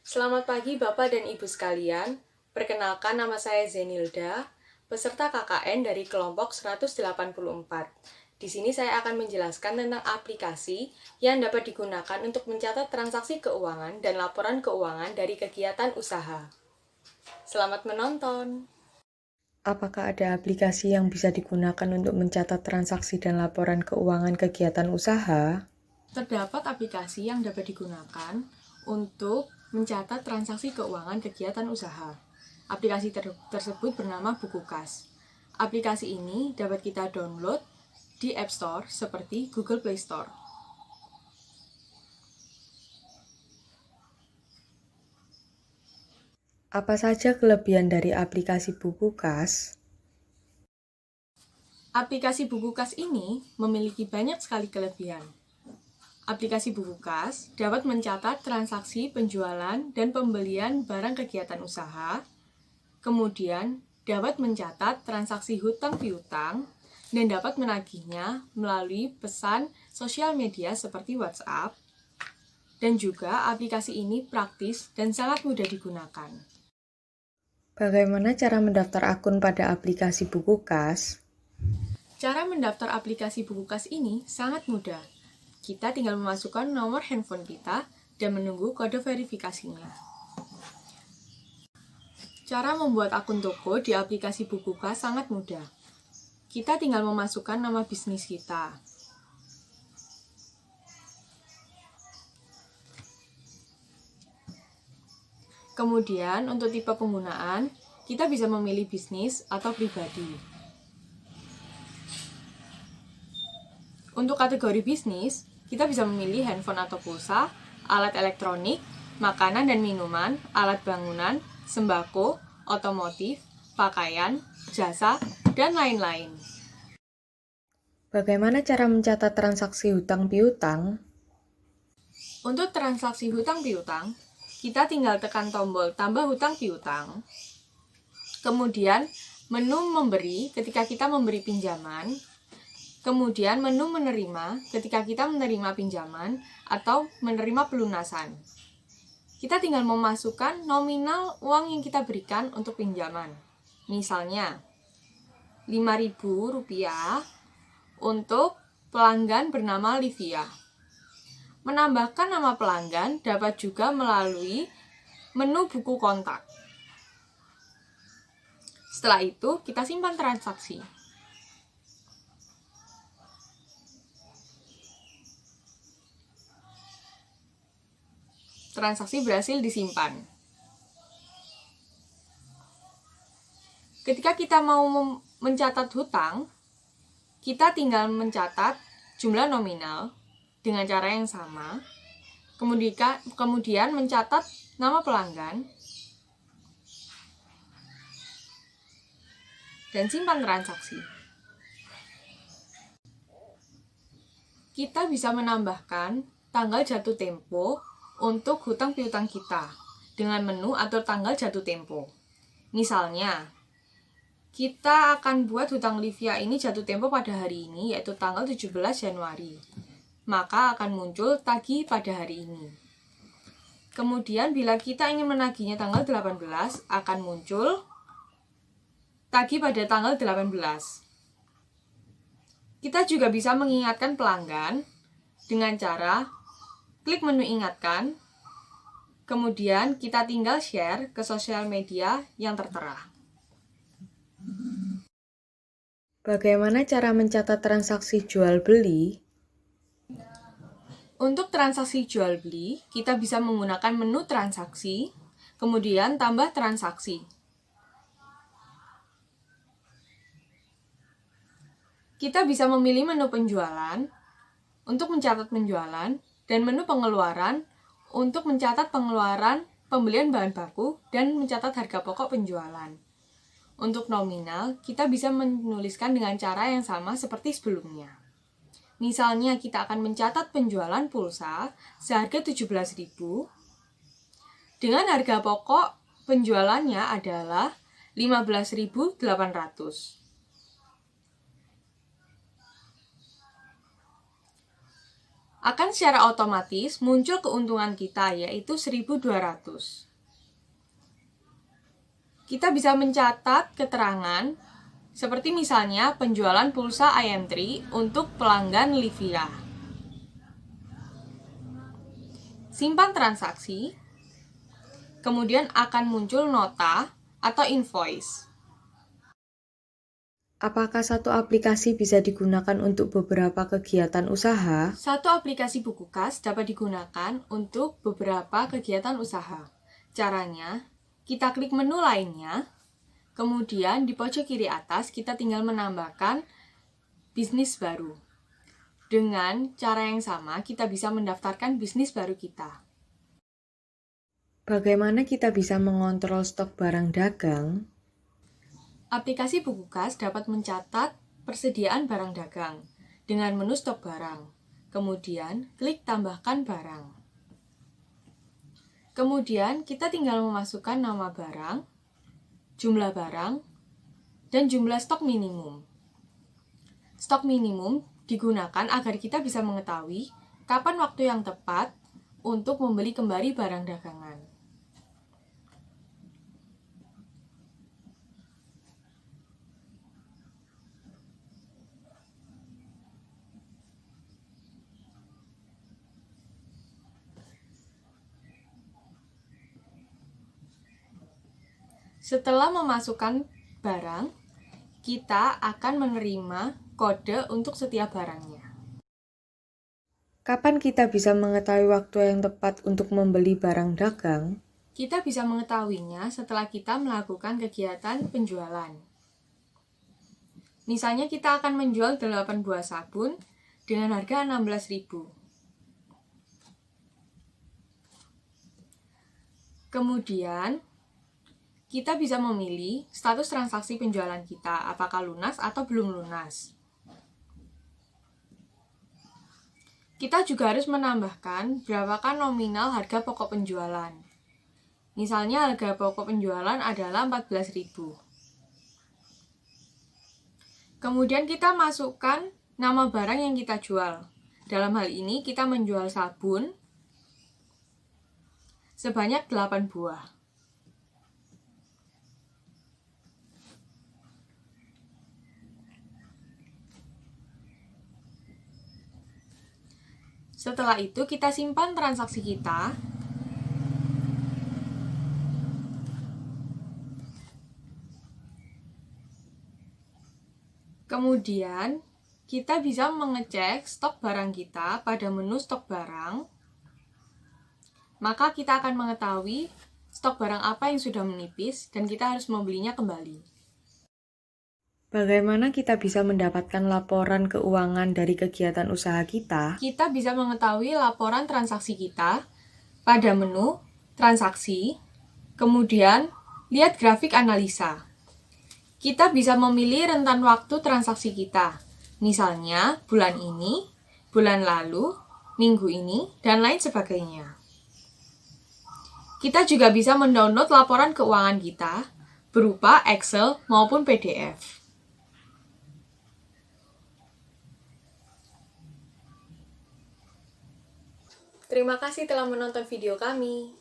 Selamat pagi Bapak dan Ibu sekalian. Perkenalkan nama saya Zenilda, peserta KKN dari kelompok 184. Di sini saya akan menjelaskan tentang aplikasi yang dapat digunakan untuk mencatat transaksi keuangan dan laporan keuangan dari kegiatan usaha. Selamat menonton. Apakah ada aplikasi yang bisa digunakan untuk mencatat transaksi dan laporan keuangan kegiatan usaha? Terdapat aplikasi yang dapat digunakan untuk mencatat transaksi keuangan kegiatan usaha. Aplikasi tersebut bernama Bukukas. Aplikasi ini dapat kita download di App Store seperti Google Play Store. Apa saja kelebihan dari aplikasi Bukukas? Aplikasi Bukukas ini memiliki banyak sekali kelebihan. Aplikasi Bukukas dapat mencatat transaksi penjualan dan pembelian barang kegiatan usaha, kemudian dapat mencatat transaksi hutang piutang, dan dapat menagihnya melalui pesan sosial media seperti WhatsApp, dan juga aplikasi ini praktis dan sangat mudah digunakan. Bagaimana cara mendaftar akun pada aplikasi Bukukas? Cara mendaftar aplikasi Bukukas ini sangat mudah. Kita tinggal memasukkan nomor handphone kita dan menunggu kode verifikasinya. Cara membuat akun toko di aplikasi Bukukas sangat mudah. Kita tinggal memasukkan nama bisnis kita. Kemudian, untuk tipe penggunaan, kita bisa memilih bisnis atau pribadi. Untuk kategori bisnis, kita bisa memilih handphone atau pulsa, alat elektronik, makanan dan minuman, alat bangunan, sembako, otomotif, pakaian, jasa, dan lain-lain. Bagaimana cara mencatat transaksi hutang piutang? Untuk transaksi hutang piutang, kita tinggal tekan tombol tambah hutang piutang. Kemudian, menu memberi ketika kita memberi pinjaman. Kemudian menu menerima ketika kita menerima pinjaman atau menerima pelunasan. Kita tinggal memasukkan nominal uang yang kita berikan untuk pinjaman. Misalnya, Rp5.000 untuk pelanggan bernama Livia. Menambahkan nama pelanggan dapat juga melalui menu buku kontak. Setelah itu, kita simpan transaksi. Transaksi berhasil disimpan. Ketika kita mau mencatat hutang, kita tinggal mencatat jumlah nominal dengan cara yang sama. Kemudian mencatat nama pelanggan dan simpan transaksi. Kita bisa menambahkan tanggal jatuh tempo untuk hutang piutang kita dengan menu atur tanggal jatuh tempo. Misalnya, kita akan buat hutang Livia ini jatuh tempo pada hari ini, yaitu tanggal 17 Januari. Maka akan muncul tagih pada hari ini. Kemudian bila kita ingin menagihnya tanggal 18, akan muncul tagih pada tanggal 18. Kita juga bisa mengingatkan pelanggan dengan cara klik menu ingatkan, kemudian kita tinggal share ke sosial media yang tertera. Bagaimana cara mencatat transaksi jual-beli? Untuk transaksi jual-beli, kita bisa menggunakan menu transaksi, kemudian tambah transaksi. Kita bisa memilih menu penjualan untuk mencatat penjualan dan menu pengeluaran untuk mencatat pengeluaran pembelian bahan baku dan mencatat harga pokok penjualan. Untuk nominal, kita bisa menuliskan dengan cara yang sama seperti sebelumnya. Misalnya, kita akan mencatat penjualan pulsa seharga Rp17.000 dengan harga pokok penjualannya adalah Rp15.800. akan secara otomatis muncul keuntungan kita, yaitu 1.200. Kita bisa mencatat keterangan seperti misalnya penjualan pulsa IM3 untuk pelanggan Livia. Simpan transaksi, kemudian akan muncul nota atau invoice. Apakah satu aplikasi bisa digunakan untuk beberapa kegiatan usaha? Satu aplikasi buku kas dapat digunakan untuk beberapa kegiatan usaha. Caranya, kita klik menu lainnya, kemudian di pojok kiri atas kita tinggal menambahkan bisnis baru. Dengan cara yang sama, kita bisa mendaftarkan bisnis baru kita. Bagaimana kita bisa mengontrol stok barang dagang? Aplikasi buku kas dapat mencatat persediaan barang dagang dengan menu stok barang. Kemudian, klik tambahkan barang. Kemudian, kita tinggal memasukkan nama barang, jumlah barang, dan jumlah stok minimum. Stok minimum digunakan agar kita bisa mengetahui kapan waktu yang tepat untuk membeli kembali barang dagangan. Setelah memasukkan barang, kita akan menerima kode untuk setiap barangnya. Kapan kita bisa mengetahui waktu yang tepat untuk membeli barang dagang? Kita bisa mengetahuinya setelah kita melakukan kegiatan penjualan. Misalnya kita akan menjual 8 buah sabun dengan harga 16.000. Kemudian, kita bisa memilih status transaksi penjualan kita, apakah lunas atau belum lunas. Kita juga harus menambahkan berapakah nominal harga pokok penjualan. Misalnya harga pokok penjualan adalah 14.000. Kemudian kita masukkan nama barang yang kita jual. Dalam hal ini kita menjual sabun sebanyak 8 buah. Setelah itu kita simpan transaksi kita. Kemudian kita bisa mengecek stok barang kita pada menu stok barang. Maka kita akan mengetahui stok barang apa yang sudah menipis dan kita harus membelinya kembali. Bagaimana kita bisa mendapatkan laporan keuangan dari kegiatan usaha kita? Kita bisa mengetahui laporan transaksi kita pada menu transaksi, kemudian lihat grafik analisa. Kita bisa memilih rentan waktu transaksi kita, misalnya bulan ini, bulan lalu, minggu ini, dan lain sebagainya. Kita juga bisa mendownload laporan keuangan kita berupa Excel maupun PDF. Terima kasih telah menonton video kami.